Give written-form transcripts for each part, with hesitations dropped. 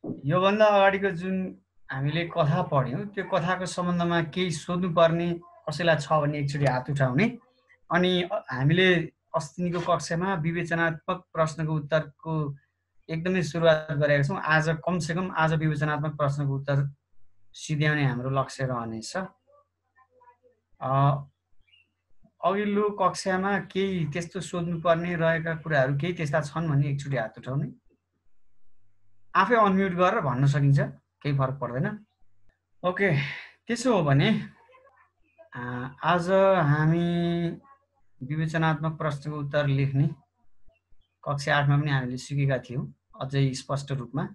योभन्दा अगाडिको जुन हामीले कथा पढ्यौँ त्यो कथाको सम्बन्धमा केही सोध्नुपर्ने कसैलाई छ भने एकचोटि हात उठाउने। अनि हामीले अस्तिको कक्षामा विवेचनात्मक प्रश्नको उत्तरको एकदमै सुरुवात गरेका छौँ। आज कमसेकम आज विवेचनात्मक प्रश्नको उत्तर सिध्याउने हाम्रो लक्ष्य रहनेछ। अघिल्लो कक्षामा केही त्यस्तो सोध्नुपर्ने रहेका कुराहरू केही त्यस्ता छन् भने एकचोटि हात उठाउने। आफै अनम्युट गरेर भन्न सकिन्छ, केही फरक पर्दैन। ओके, त्यसो हो भने आज हामी विवेचनात्मक प्रश्नको उत्तर लेख्ने कक्षा 8मा पनि हामीले सिकेका थियौँ अझै स्पष्ट रूपमा।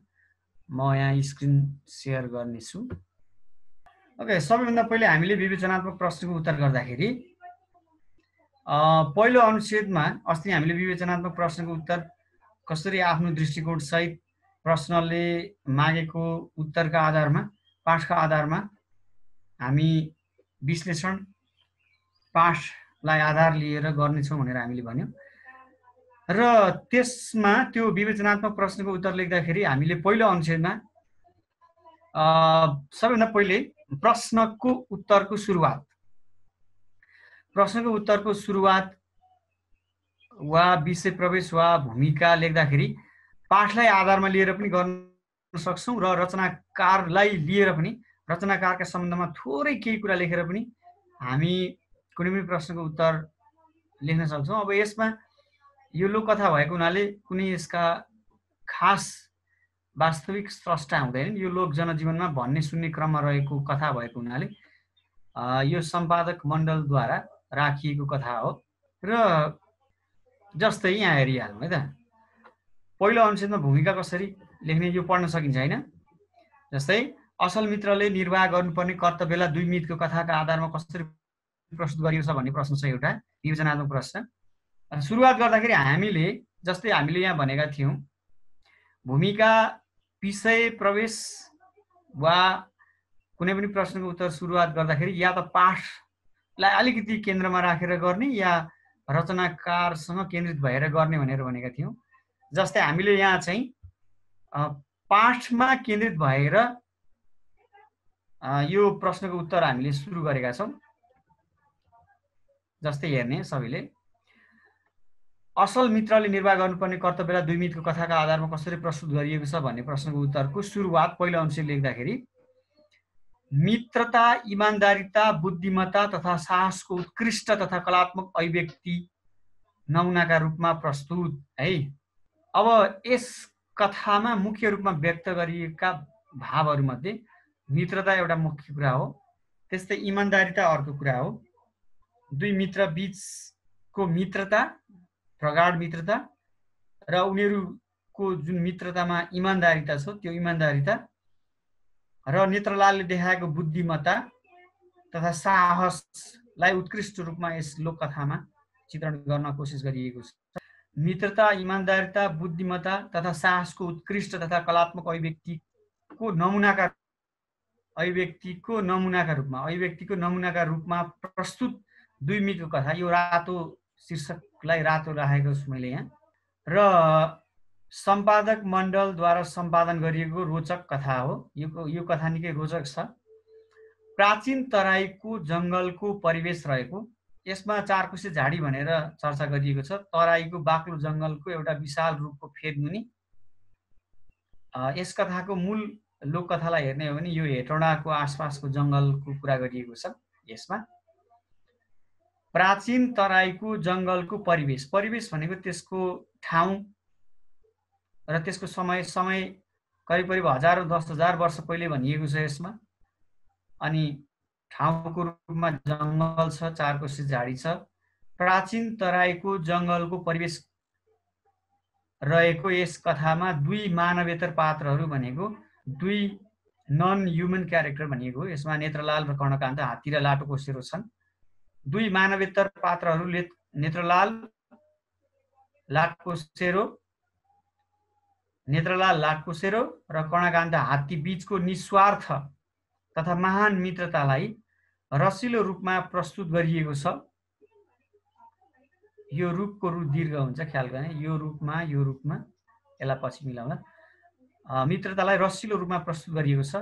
म यहाँ स्क्रिन सेयर गर्नेछु। ओके, सबैभन्दा पहिले हामीले विवेचनात्मक प्रश्नको उत्तर गर्दाखेरि पहिलो अनुच्छेदमा अस्ति हामीले विवेचनात्मक प्रश्नको उत्तर कसरी आफ्नो दृष्टिकोणसहित प्रश्नले मागेको उत्तरका आधारमा पाठका आधारमा हामी विश्लेषण पाठलाई आधार लिएर गर्नेछौँ भनेर हामीले भन्यौँ। र त्यसमा त्यो विवेचनात्मक प्रश्नको उत्तर लेख्दाखेरि हामीले पहिलो अनुच्छेदमा सबैभन्दा पहिले प्रश्नको उत्तरको सुरुवात वा विषय प्रवेश वा भूमिका लेख्दाखेरि पाठलाई आधारमा लिएर पनि गर्न सक्छौँ र रचनाकारलाई लिएर पनि रचनाकारका सम्बन्धमा थोरै केही कुरा लेखेर पनि हामी कुनै पनि प्रश्नको उत्तर लेख्न सक्छौँ। अब यसमा यो लोककथा भएको हुनाले कुनै यसका खास वास्तविक स्रष्टा हुँदैनन्। यो लोक जनजीवनमा भन्ने सुन्ने क्रममा रहेको कथा भएको हुनाले यो सम्पादक मण्डलद्वारा राखिएको कथा हो। र जस्तै यहाँ हेरिहालौँ है त, पहिलो अनुच्छेदमा भूमिका कसरी लेख्ने यो पढ्न सकिन्छ होइन। जस्तै असल मित्रले निर्वाह गर्नुपर्ने कर्तव्यलाई 2 मिनेटको कथाका आधारमा कसरी प्रस्तुत गरिएको छ भन्ने प्रश्न छ एउटा विवेचनात्मक प्रश्न। सुरुवात गर्दाखेरि हामीले जस्तै हामीले यहाँ भनेका थियौँ भूमिका विषय प्रवेश वा कुनै पनि प्रश्नको उत्तर सुरुवात गर्दाखेरि या त पाठलाई अलिकति केन्द्रमा राखेर गर्ने या रचनाकारसँग केन्द्रित भएर गर्ने भनेर भनेका थियौँ। जस्तै हामीले यहाँ चाहिँ पाठमा केन्द्रित भएर यो प्रश्नको उत्तर हामीले सुरु गरेका छौँ। जस्तै हेर्ने सबैले असल मित्रले निर्वाह गर्नुपर्ने कर्तव्यलाई 2 मिनेटको कथाका आधारमा कसरी प्रस्तुत गरिएको छ भन्ने प्रश्नको उत्तरको सुरुवात पहिलो अनुच्छेद लेख्दाखेरि मित्रता, इमानदारिता, बुद्धिमत्ता तथा साहसको उत्कृष्ट तथा कलात्मक अभिव्यक्ति नमुनाका रूपमा प्रस्तुत है। अब यस कथामा मुख्य रूपमा व्यक्त गरिएका भावहरूमध्ये मित्रता एउटा मुख्य कुरा हो, त्यस्तै इमानदारिता अर्को कुरा हो। 2 मित्र बीचको मित्रता, प्रगाढ मित्रता र उनीहरूको जुन मित्रतामा इमानदारिता छ त्यो इमानदारिता र नेत्रलालले देखाएको बुद्धिमत्ता तथा साहसलाई उत्कृष्ट रूपमा यस लोककथामा चित्रण गर्न कोसिस गरिएको छ। मित्रता, इमानदारिता, बुद्धिमत्ता तथा साहसको उत्कृष्ट तथा कलात्मक अभिव्यक्तिको नमुनाका रूपमा प्रस्तुत 2 मिनेटको कथा। यो रातो शीर्षकलाई रातो राखेको छु मैले यहाँ। र सम्पादक मण्डलद्वारा सम्पादन गरिएको रोचक कथा हो। यो कथा निकै रोचक छ। प्राचीन तराईको जङ्गलको परिवेश रहेको, यसमा चारकुसे झाडी भनेर चर्चा गरिएको छ। तराईको बाक्लो जङ्गलको एउटा विशाल रूपको फेदमुनि यस कथाको मूल लोककथालाई हेर्ने हो भने यो हेटौडाको आसपासको जङ्गलको कुरा गरिएको छ। यसमा प्राचीन तराईको जङ्गलको परिवेश भनेको त्यसको ठाउँ र त्यसको समय करिब 1000 वर्ष पहिले भनिएको छ यसमा। अनि ठाउँको रूपमा जङ्गल छ, चारकोसे झाडी छ। प्राचीन तराईको जङ्गलको परिवेश रहेको यस कथामा 2 मानवेतर पात्रहरू भनेको 2 नन ह्युमन क्यारेक्टर भनिएको हो। यसमा नेत्रलाल र कर्णकान्त हात्ती र लाटोकोसेरो छन्। 2 मानवेतर पात्रहरू नेत्रलाल लाटकोसेरो र कर्णकान्त हात्ती बीचको निस्वार्थ तथा महान मित्रतालाई रसिलो रूपमा प्रस्तुत गरिएको छ। यो रूपको रु दीर्घ हुन्छ, ख्याल गर्ने। यो रूपमा यसलाई पछि मिलाउँदा मित्रतालाई रसिलो रूपमा प्रस्तुत गरिएको छ।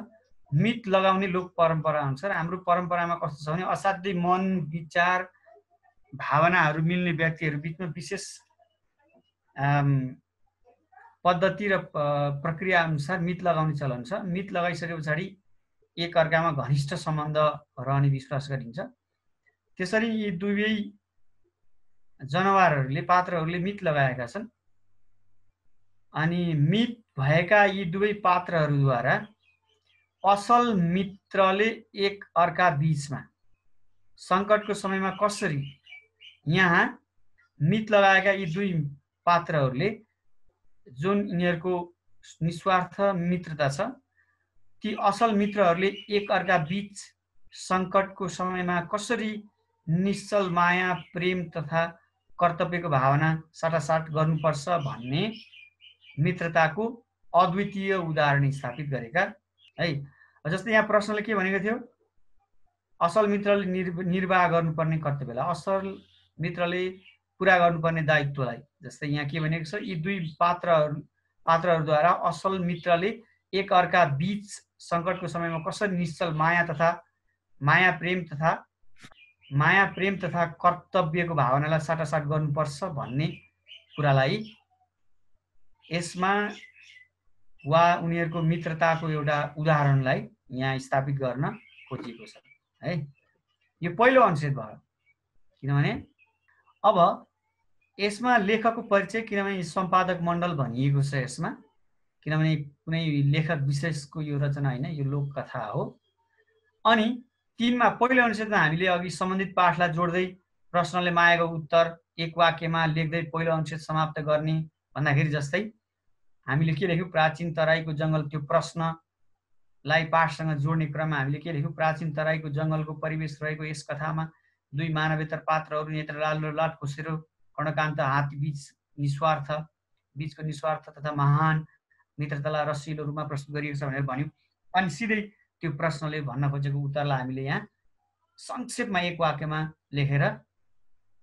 मित लगाउने लोक परम्परा अनुसार हाम्रो परम्परामा कस्तो छ भने असाध्यै मन विचार भावनाहरू मिल्ने व्यक्तिहरू बिचमा विशेष पद्धति र प्रक्रिया अनुसार मित लगाउने चलन छ। मित लगाइसके पछाडि एक अर्कामा घनिष्ठ सम्बन्ध रहने विश्वास गरिन्छ। त्यसरी यी दुवै जनावरहरूले पात्रहरूले मित लगाएका छन् अनि मित भएका यी दुवै पात्रहरूद्वारा असल मित्रले एक अर्का बीचमा सङ्कटको समयमा कसरी यहाँ मित लगाएका यी दुई पात्रहरूले जुन यिनीहरूको निस्वार्थ मित्रता छ ती असल मित्रहरूले एक अर्का बीच सङ्कटको समयमा कसरी निश्चल माया प्रेम तथा कर्तव्यको भावना साटासाट गर्नुपर्छ भन्ने मित्रताको अद्वितीय उदाहरण स्थापित गरेका है। जस्तै यहाँ प्रश्नले के भनेको थियो, असल मित्रले निर्वाह गर्नुपर्ने कर्तव्यलाई, असल मित्रले पुरा गर्नुपर्ने दायित्वलाई। जस्तै यहाँ के भनेको छ, यी दुई पात्रहरूद्वारा असल मित्रले एक अर्का बीच सङ्कटको समयमा कसरी निश्चल माया प्रेम तथा कर्तव्यको भावनालाई साटासाट गर्नुपर्छ भन्ने कुरालाई यसमा वा उनीहरूको मित्रताको एउटा उदाहरणलाई यहाँ स्थापित गर्न खोजिएको छ है। यो पहिलो अनुच्छेद भयो। किनभने अब यसमा लेखकको परिचय, किनभने सम्पादक मण्डल भनिएको छ यसमा, किनभने कुनै लेखक विशेषको यो रचना होइन, यो लोककथा हो। अनि 3 मा पहिलो अनुच्छेदमा हामीले अघि सम्बन्धित पाठलाई जोड्दै प्रश्नले मागेको उत्तर एक वाक्यमा लेख्दै पहिलो अनुच्छेद समाप्त गर्ने भन्दाखेरि जस्तै हामीले के लेख्यौँ, प्राचीन तराईको जङ्गल, त्यो प्रश्नलाई पाठसँग जोड्ने क्रममा हामीले के लेख्यौँ, प्राचीन तराईको जङ्गलको परिवेश रहेको यस कथामा दुई मानवेतर पात्रहरू नेत्रलाल र लाटखुसेरो कर्णकान्त हात्ती बीचको निस्वार्थ तथा महान मित्रतालाई रसिलो रूपमा प्रस्तुत गरिएको छ भनेर भन्यौँ। अनि सिधै त्यो प्रश्नले भन्न खोजेको उत्तरलाई हामीले यहाँ संक्षेपमा एक वाक्यमा लेखेर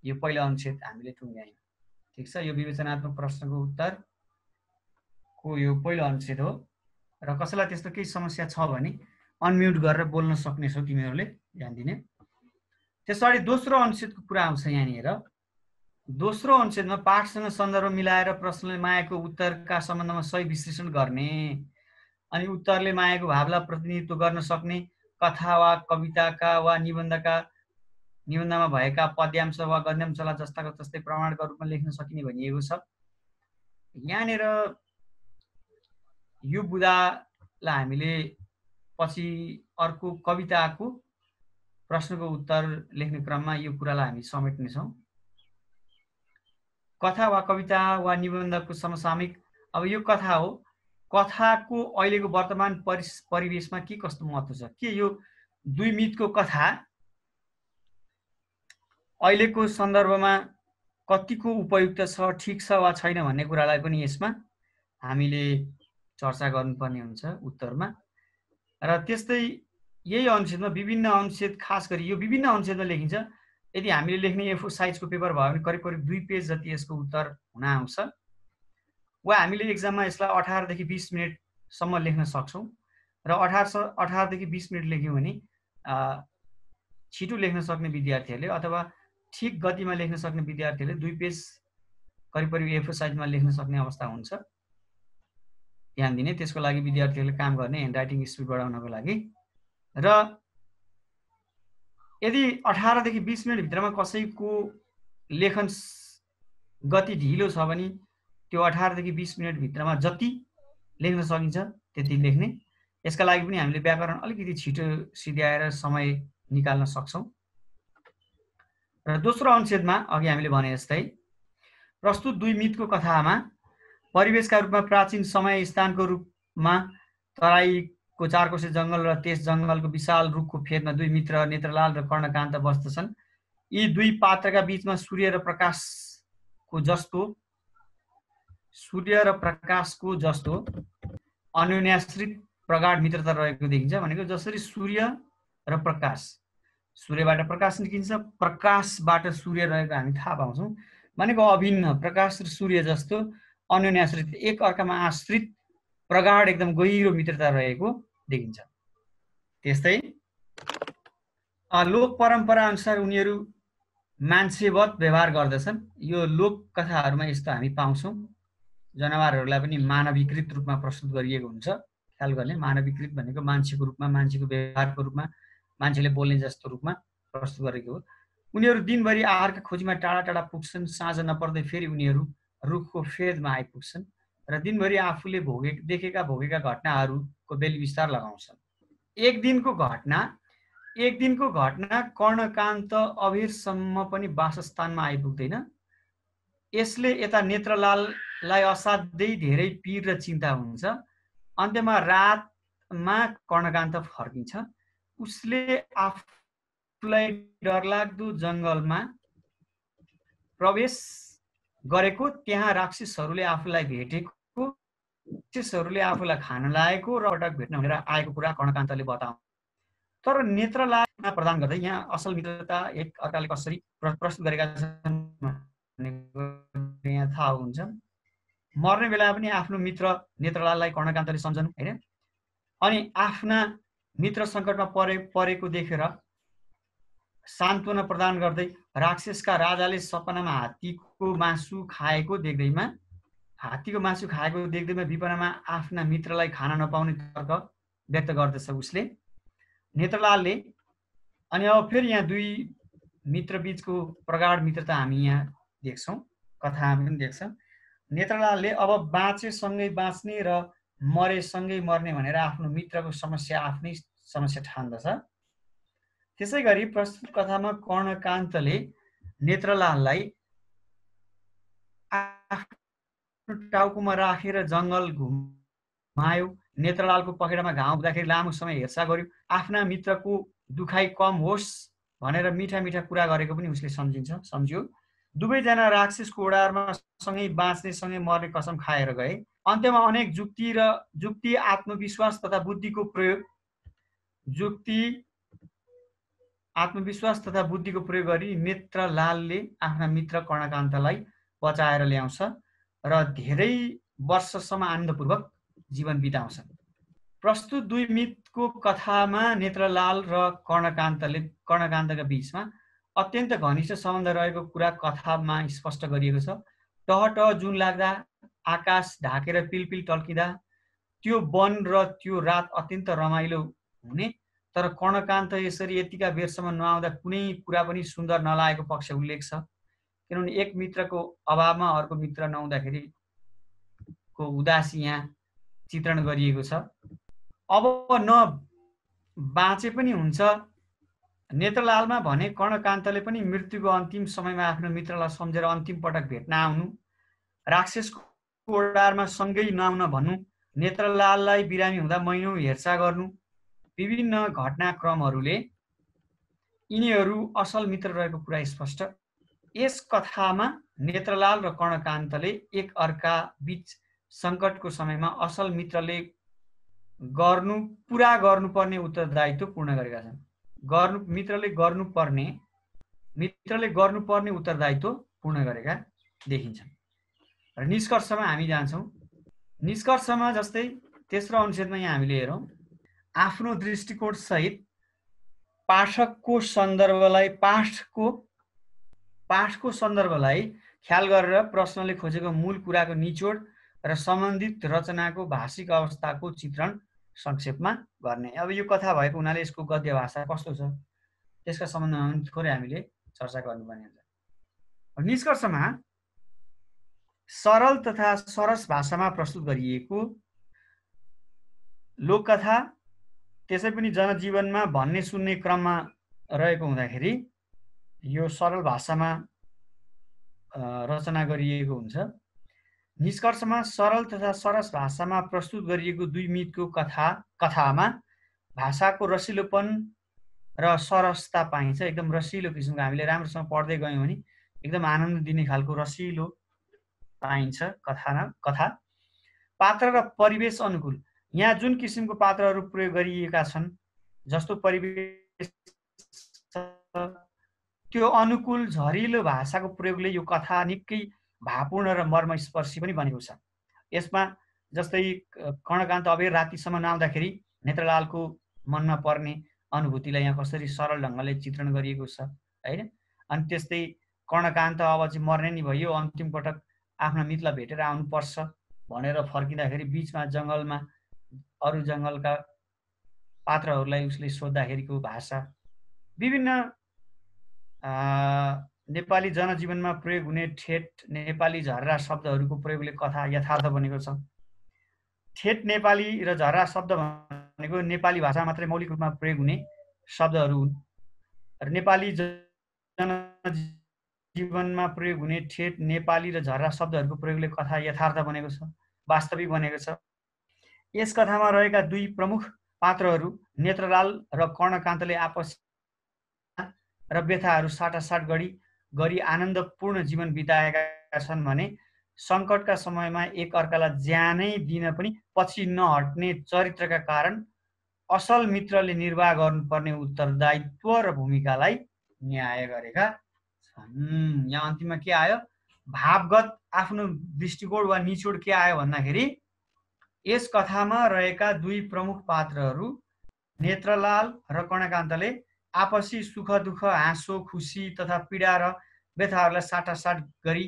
यो पहिलो अनुच्छेद हामीले टुङ्ग्यायौँ। ठिक छ, यो विवेचनात्मक प्रश्नको उत्तरको यो पहिलो अनुच्छेद हो। र कसैलाई त्यस्तो केही समस्या छ भने अनम्युट गरेर बोल्न सक्नेछौ तिमीहरूले, ध्यान दिने। त्यसपछि दोस्रो अनुच्छेदको कुरा आउँछ यहाँनिर। दोस्रो अनुच्छेदमा पाठसँग सन्दर्भ मिलाएर प्रश्नले मागेको उत्तरका सम्बन्धमा सही विश्लेषण गर्ने अनि उत्तरले मागेको भावलाई प्रतिनिधित्व गर्न सक्ने कथा वा कविताका वा निबन्धमा भएका पद्यांश वा गद्यांशलाई जस्ताको तस्तै प्रमाणका रूपमा लेख्न सकिने भनिएको छ। यहाँनिर यो बुदालाई हामीले पछि अर्को कविताको प्रश्नको उत्तर लेख्ने क्रममा यो कुरालाई हामी समेट्नेछौँ। कथा वा कविता वा निबन्धको समसामयिक, अब यो कथा हो, कथाको अहिलेको वर्तमान परिवेशमा के कस्तो महत्त्व छ, के यो दुई मितको कथा अहिलेको सन्दर्भमा कतिको उपयुक्त छ, ठिक छ वा छैन भन्ने कुरालाई पनि यसमा हामीले चर्चा गर्नुपर्ने हुन्छ उत्तरमा। र त्यस्तै यही अनुच्छेदमा विभिन्न अनुच्छेद, खास गरी यो विभिन्न अनुच्छेदमा लेखिन्छ। यदि हामीले लेख्ने A4 साइजको पेपर भयो भने करिब 2 पेज जति यसको उत्तर हुन आउँछ। वा हामीले एक्जाममा यसलाई 18 देखि 20 मिनटसम्म लेख्न सक्छौँ। र 18 देखि 20 मिनट लेख्यौँ भने छिटो लेख्न सक्ने विद्यार्थीहरूले अथवा ठिक गतिमा लेख्न सक्ने विद्यार्थीहरूले 2 पेज करिब A4 साइजमा लेख्न सक्ने अवस्था हुन्छ। ध्यान दिने, त्यसको लागि विद्यार्थीहरूले काम गर्ने ह्यान्ड राइटिङ स्पिड बढाउनको लागि। र यदि 18 देखि 20 मिनटभित्रमा कसैको लेखन गति ढिलो छ भने त्यो 18 देखि 20 मिनटभित्रमा जति लेख्न सकिन्छ त्यति लेख्ने। यसका लागि पनि हामीले व्याकरण अलिकति छिटो सिध्याएर समय निकाल्न सक्छौँ। र दोस्रो अनुच्छेदमा अघि हामीले भने जस्तै प्रस्तुत दुई मितको कथामा परिवेशका रूपमा प्राचीन समय स्थानको रूपमा तराईको चारकोसे जङ्गल र त्यस जङ्गलको विशाल रुखको फेदमा दुई मित्र नेत्रलाल र कर्णकान्त बस्दछन्। यी दुई पात्रका बीचमा सूर्य र प्रकाशको जस्तो अन्योन्याश्रित प्रगाढ मित्रता रहेको देखिन्छ। भनेको जसरी सूर्य र प्रकाश, सूर्यबाट प्रकाश निस्किन्छ, प्रकाशबाट सूर्य रहेको हामी थाहा पाउँछौँ। भनेको अभिन्न प्रकाश र सूर्य जस्तो अन्योन्याश्रित, एक अर्कामा आश्रित प्रगाढ एकदम गहिरो मित्रता रहेको देखिन्छ। त्यस्तै लोक परम्परा अनुसार उनीहरू मान्छेवत व्यवहार गर्दछन्। यो लोक कथाहरूमा यस्तो हामी पाउँछौँ। जनावरहरूलाई पनि मानवीकृत रूपमा प्रस्तुत गरिएको हुन्छ। ख्याल गर्ने, मानवीकृत भनेको मान्छेको रूपमा, मान्छेको व्यवहारको रूपमा, मान्छेले बोल्ने जस्तो रूपमा प्रस्तुत गरेको हो। उनीहरू दिनभरि आहारका खोजीमा टाढा टाढा पुग्छन्। साँझ नपर्दै फेरि उनीहरू रुखको फेदमा आइपुग्छन् र दिनभरि आफूले देखेका भोगेका घटनाहरूको बेली विस्तार लगाउँछन्। एक दिनको घटना कर्णकान्त अबेरसम्म पनि वासस्थानमा आइपुग्दैन। यसले यता नेत्रलाललाई असाध्यै धेरै पीर र चिन्ता हुन्छ। अन्त्यमा रातमा कर्णकान्त फर्किन्छ। उसले आफूलाई डरलाग्दो जङ्गलमा प्रवेश गरेको, त्यहाँ राक्षसहरूले आफूलाई भेटेको, राक्षसहरूले आफूलाई खान लागेको र पटक भेट्न भनेर आएको कुरा कर्णकान्तले बताउँछ। तर नेत्रलालमा प्रदान गर्दै यहाँ असल मित्रता एक अर्काले कसरी प्रस्तुत गरेका छन् यहाँ थाहा हुन्छ। मर्ने बेला पनि आफ्नो मित्र नेत्रलाललाई कर्णकान्तले सम्झनु हैन, अनि आफ्ना मित्र सङ्कटमा परेको देखेर सान्त्वना प्रदान गर्दै राक्षसका राजाले सपनामा हात्तीको मासु खाएको देख्दैमा विपनामा आफ्ना मित्रलाई खान नपाउने तर्क व्यक्त गर्दछ उसले, नेत्रलालले। अनि अब फेरि यहाँ दुई मित्र बीचको प्रगाढ मित्रता हामी यहाँ देख्छौँ, कथामा पनि देख्छौँ। नेत्रलालले अब बाँचेसँगै बाँच्ने र मरेसँगै मर्ने भनेर आफ्नो मित्रको समस्या आफ्नै समस्या ठान्दछ। त्यसै गरी प्रस्तुत कथामा कर्णकान्तले नेत्रलाललाई आफ्नो टाउकोमा राखेर जङ्गल घुमायो। नेत्रलालको पखेटामा घाउ हुँदाखेरि लामो समय हेरचाह गर्यो। आफ्ना मित्रको दुखाइ कम होस् भनेर मिठा मिठा कुरा गरेको पनि उसले सम्झ्यो। दुवैजना राक्षसको ओडारमा सँगै बाँच्ने सँगै मर्ने कसम खाएर गए। अन्त्यमा अनेक जुक्ति आत्मविश्वास तथा बुद्धिको प्रयोग गरी नेत्रलालले आफ्ना मित्र कर्णकान्तलाई बचाएर ल्याउँछ र धेरै वर्षसम्म आनन्दपूर्वक जीवन बिताउँछन्। प्रस्तुत दुई मितको कथामा नेत्रलाल र कर्णकान्तका बीचमा अत्यन्त घनिष्ठ सम्बन्ध रहेको कुरा कथामा स्पष्ट गरिएको छ। टहटह जुन लाग्दा, आकाश ढाकेर पिलपिल टल्किँदा त्यो वन र त्यो रात अत्यन्त रमाइलो हुने। तर कर्णकान्त यसरी यतिका बेरसम्म नआउँदा कुनै कुरा पनि सुन्दर नलागेको पक्ष उल्लेख छ। किनभने एक मित्रको अभावमा अर्को मित्र नहुँदाखेरिको उदासी यहाँ चित्रण गरिएको छ। अब न बाँचे पनि हुन्छ। नेत्रलालमा भने कर्णकान्तले पनि मृत्युको अन्तिम समयमा आफ्नो मित्रलाई सम्झेर अन्तिम पटक भेट्न आउनु, राक्षसको ओडारमा सँगै नआउन भन्नु, नेत्रलाललाई बिरामी हुँदा महिनौँ हेरचाह गर्नु, विभिन्न घटनाक्रमहरूले यिनीहरू असल मित्र रहेको कुरा स्पष्ट। यस कथामा नेत्रलाल र कर्णकान्तले एक अर्का बीच सङ्कटको समयमा असल मित्रले पुरा गर्नुपर्ने उत्तरदायित्व पूर्ण गरेका छन्। मित्रले गर्नुपर्ने उत्तरदायित्व पूर्ण गरेका देखिन्छन्। र निष्कर्षमा हामी जान्छौँ। निष्कर्षमा जस्तै तेस्रो अनुच्छेदमा यहाँ हामीले हेरौँ, आफ्नो दृष्टिकोण सहित पाठको सन्दर्भलाई ख्याल गरेर प्रश्नले खोजेको मूल कुराको निचोड र सम्बन्धित रचनाको भाषिक अवस्थाको चित्रण संक्षेपमा गर्ने। अब यो कथा भएको हुनाले यसको गद्य भाषा कस्तो छ त्यसका सम्बन्धमा पनि थोरै हामीले चर्चा गर्नुपर्ने हुन्छ। निष्कर्षमा सरल तथा सरस भाषामा प्रस्तुत गरिएको लोककथा, त्यसै पनि जनजीवनमा भन्ने सुन्ने क्रममा रहेको हुँदाखेरि यो सरल भाषामा रचना गरिएको हुन्छ। निष्कर्षमा सरल तथा सरस भाषामा प्रस्तुत गरिएको दुई मितको कथामा भाषाको रसिलोपन र सरसता पाइन्छ। एकदम रसिलो किसिमको, हामीले राम्रोसँग पढ्दै गयौँ भने एकदम आनन्द दिने खालको रसिलो पाइन्छ कथा। पात्र र परिवेश अनुकूल, यहाँ जुन किसिमको पात्रहरू प्रयोग गरिएका छन्, जस्तो परिवेश त्यो अनुकूल झरिलो भाषाको प्रयोगले यो कथा निकै भावपूर्ण र मर्मस्पर्शी पनि बनेको छ। यसमा जस्तै कर्णकान्त अबेर रातिसम्म नआउँदाखेरि नेत्रलालको मनमा पर्ने अनुभूतिलाई यहाँ कसरी सरल ढङ्गले चित्रण गरिएको छ होइन। अनि त्यस्तै कर्णकान्त अब चाहिँ मर्ने नि भयो, अन्तिम पटक आफ्ना मित्रलाई भेटेर आउनुपर्छ भनेर फर्किँदाखेरि बिचमा जङ्गलमा अरू जङ्गलका पात्रहरूलाई उसले सोद्धाखेरिको भाषा, विभिन्न नेपाली जनजीवनमा प्रयोग हुने ठेट नेपाली झर्रा शब्दहरूको प्रयोगले कथा यथार्थ बनेको छ। ठेट नेपाली र झर्रा शब्द भनेको नेपाली भाषा मात्रै मौलिक रूपमा प्रयोग हुने शब्दहरू हुन् र नेपाली जनजीवनमा प्रयोग हुने ठेट नेपाली र झर्रा शब्दहरूको प्रयोगले कथा यथार्थ बनेको छ, वास्तविक बनेको छ। यस कथामा रहेका दुई प्रमुख पात्रहरू नेत्रलाल र कर्णकान्तले आपस र व्यथाहरू साटासाट गरी आनन्दपूर्ण जीवन बिताएका छन् भने सङ्कटका समयमा एक अर्कालाई ज्यानै दिन पनि पछि नहट्ने चरित्रका कारण असल मित्रले निर्वाह गर्नुपर्ने उत्तरदायित्व र भूमिकालाई न्याय गरेका छन्। यहाँ अन्तिममा के आयो? भावगत आफ्नो दृष्टिकोण वा निचोड के आयो भन्दाखेरि यस कथामा रहेका दुई प्रमुख पात्रहरू नेत्रलाल र कर्णकान्तले आपसी सुख दुःख, हाँसो खुसी तथा पीडा र व्यथाहरूलाई साटासाट गरी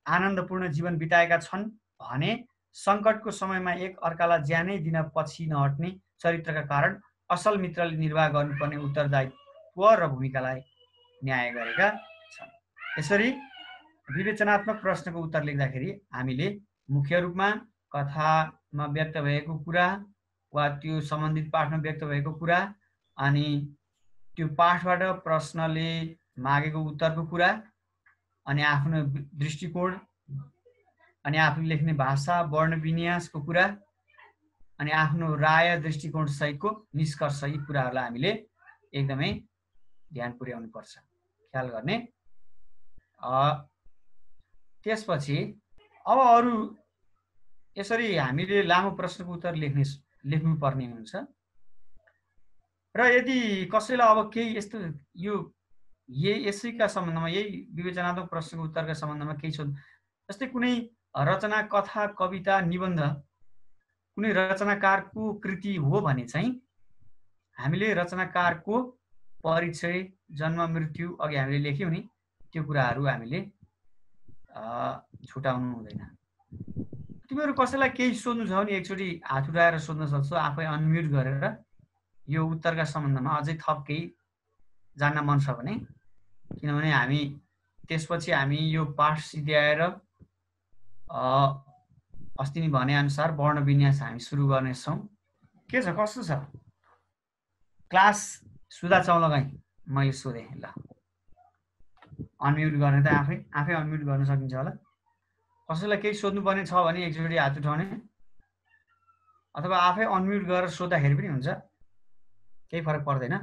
आनन्दपूर्ण जीवन बिताएका छन् भने सङ्कटको समयमा एक अर्कालाई ज्यानै दिन पछि नहट्ने चरित्रका कारण असल मित्रले निर्वाह गर्नुपर्ने उत्तरदायित्व र भूमिकालाई न्याय गरेका छन्। यसरी विवेचनात्मक प्रश्नको उत्तर लेख्दाखेरि हामीले मुख्य रूपमा कथामा व्यक्त भएको कुरा वा त्यो सम्बन्धित पाठमा व्यक्त भएको कुरा अनि त्यो पाठबाट प्रश्नले मागेको उत्तरको कुरा अनि आफ्नो दृष्टिकोण अनि आफूले लेख्ने भाषा वर्ण विन्यासको कुरा अनि आफ्नो राय दृष्टिकोण सहितको निष्कर्ष, यी कुराहरूलाई हामीले एकदमै ध्यान पुर्याउनु पर्छ, ख्याल गर्ने। त्यसपछि अब अरू यसरी हामीले लामो प्रश्नको उत्तर लेख्नुपर्ने हुन्छ र यदि कसैलाई अब केही यस्तो यसैका सम्बन्धमा, यही विवेचनात्मक प्रश्नको उत्तरका सम्बन्धमा केही सोध्नु, जस्तै कुनै रचना, कथा, कविता, निबन्ध कुनै रचनाकारको कृति हो भने चाहिँ हामीले रचनाकारको परिचय, जन्म, मृत्यु अघि हामीले लेख्यौँ नि, त्यो कुराहरू हामीले छुटाउनु हुँदैन। तिमीहरू कसैलाई केही सोध्नु छ भने एकचोटि हात उठाएर सोध्न सक्छौ, आफै अनम्युट गरेर, यो उत्तरका सम्बन्धमा अझै थप केही जान्न मन छ भने। किनभने हामी त्यसपछि हामी यो पाठ सिध्याएर अस्ति नै भने अनुसार वर्ण विन्यास हामी सुरु गर्नेछौँ। के छ, कस्तो छ क्लास? सुधा चौलगाई मैले सोधेँ, ल अनम्युट गर्ने त आफै अनम्युट गर्न सकिन्छ होला। कसैलाई केही सोध्नुपर्ने छ भने एकचोटि हात उठाउने, अथवा आफै अनम्युट गरेर सोद्धाखेरि पनि हुन्छ, केही फरक पर्दैन।